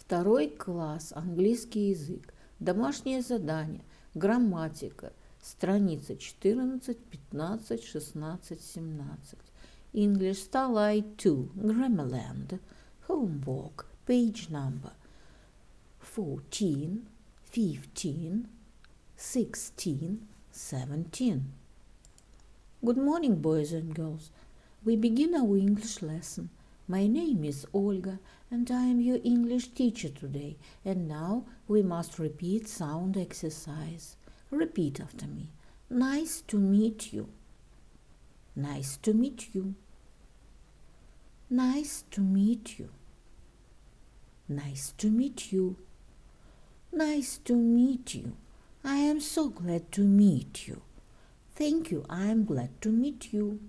Второй класс, английский язык, домашнее задание, грамматика, страница 14, 15, 16, 17. English Starlight 2, Grammarland, homework, page number 14, 15, 16, 17. Good morning, boys and girls. We begin our English lesson. My name is Olga, and I am your English teacher today. And now we must repeat sound exercise. Repeat after me. Nice to meet you. Nice to meet you. Nice to meet you. Nice to meet you. Nice to meet you. I am so glad to meet you. Thank you. I am glad to meet you.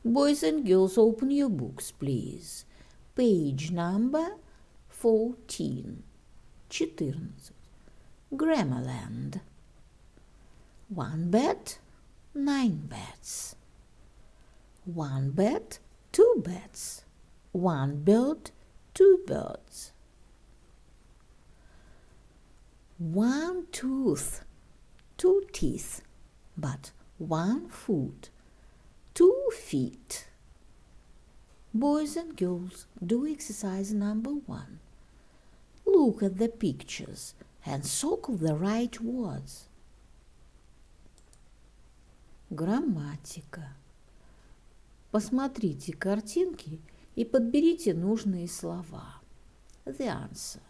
Boys and girls, open your books, please. Page number 14. Grammarland. 1 bed, 9 beds. 1 bed, 2 beds. 1 bird, 2 birds. 1 tooth, 2 teeth, but 1 foot. 2 feet. Boys and girls, do exercise number 1. Look at the pictures and circle the right words. Грамматика. Посмотрите картинки и подберите нужные слова. The answer.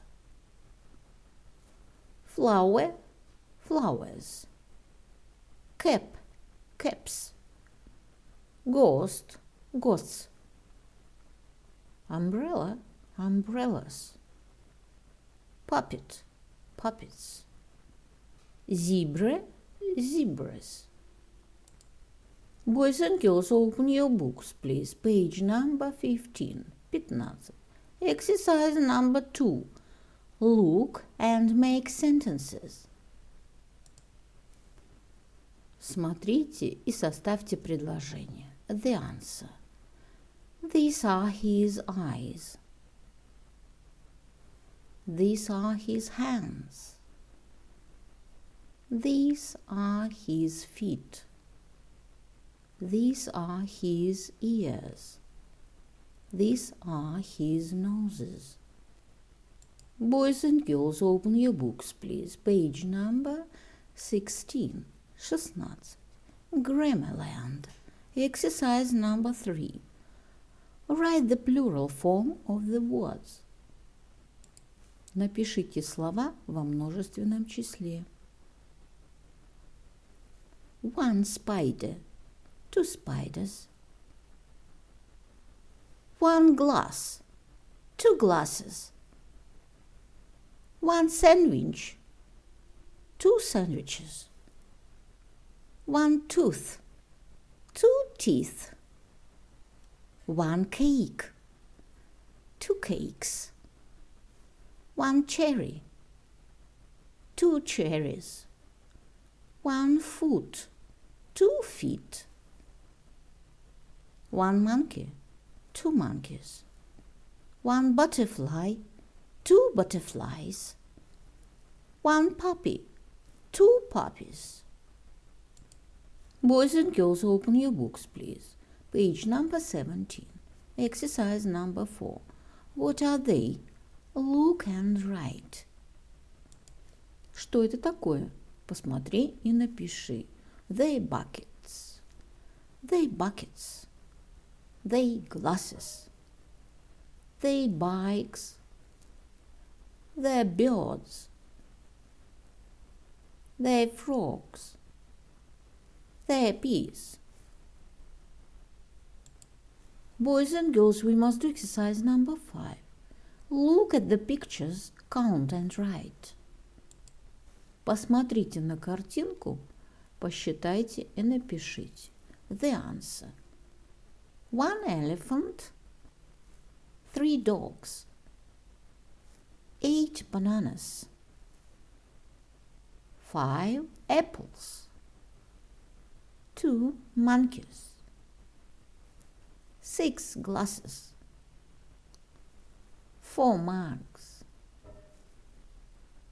Flower, flowers. Cap, caps. Ghost, ghosts. Umbrella, umbrellas. Puppet, puppets. Zebra, zebras. Boys and girls, open your books, please. Page number 15. Exercise number 2. Look and make sentences. Смотрите и составьте предложение. The answer. These are his eyes. These are his hands. These are his feet. These are his ears. These are his noses. Boys and girls, open your books, please. Page number 16. Grammarland. Exercise number 3. Write the plural form of the words. Напишите слова во множественном числе. 1 spider, 2 spiders. 1 glass, 2 glasses. 1 sandwich, 2 sandwiches. 1 tooth, 2 teeth. 1 cake, 2 cakes. 1 cherry, 2 cherries. 1 foot, 2 feet. 1 monkey, 2 monkeys. 1 butterfly, 2 butterflies. 1 puppy, 2 puppies. Boys and girls, open your books, please. Page number 17. Exercise number 4. What are they? Look and write. Что это такое? Посмотри и напиши. They buckets. They buckets. They glasses. They bikes. They birds. They frogs. They peas. Boys and girls, we must do exercise number 5. Look at the pictures, count and write. Посмотрите на картинку, посчитайте и напишите. The answer. 1 elephant, 3 dogs, 8 bananas, 5 apples, 2 monkeys, 6 glasses, 4 marks.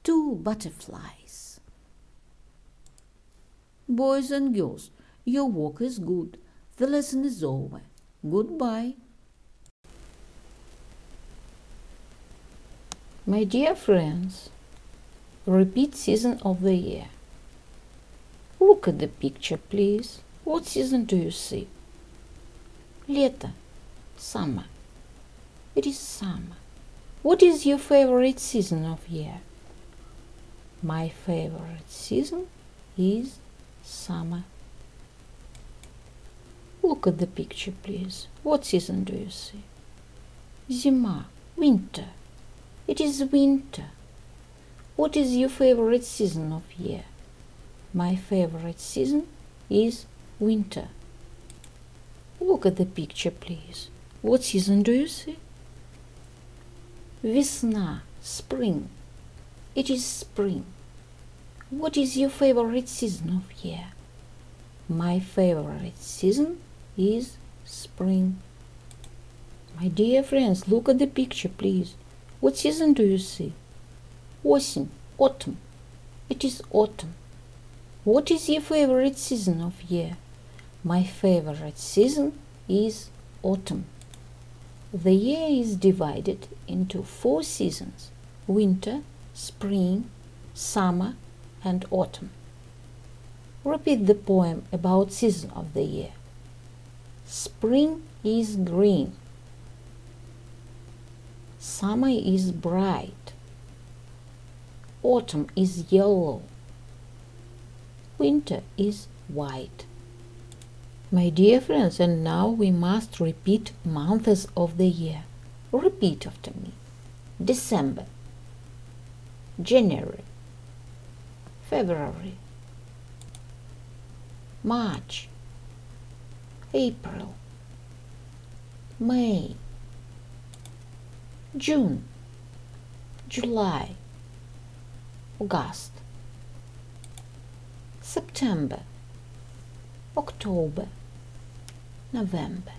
2 butterflies. Boys and girls, your work is good. The lesson is over. Goodbye. My dear friends, repeat season of the year. Look at the picture, please. What season do you see? Лето. Summer. It is summer. What is your favorite season of year? My favorite season is summer. Look at the picture, please. What season do you see? Зима. Winter. It is winter. What is your favorite season of year? My favorite season is winter. Look at the picture, please. What season do you see? Весна. Spring. It is spring. What is your favorite season of year? My favorite season is spring. My dear friends, look at the picture, please. What season do you see? Осень. Autumn. It is autumn. What is your favorite season of year? My favorite season is autumn. The year is divided into 4 seasons: winter, spring, summer, and autumn. Repeat the poem about season of the year. Spring is green. Summer is bright. Autumn is yellow. Winter is white. My dear friends, and now we must repeat months of the year. Repeat after me. December, January, February, March, April, May, June, July, August, September, October, November.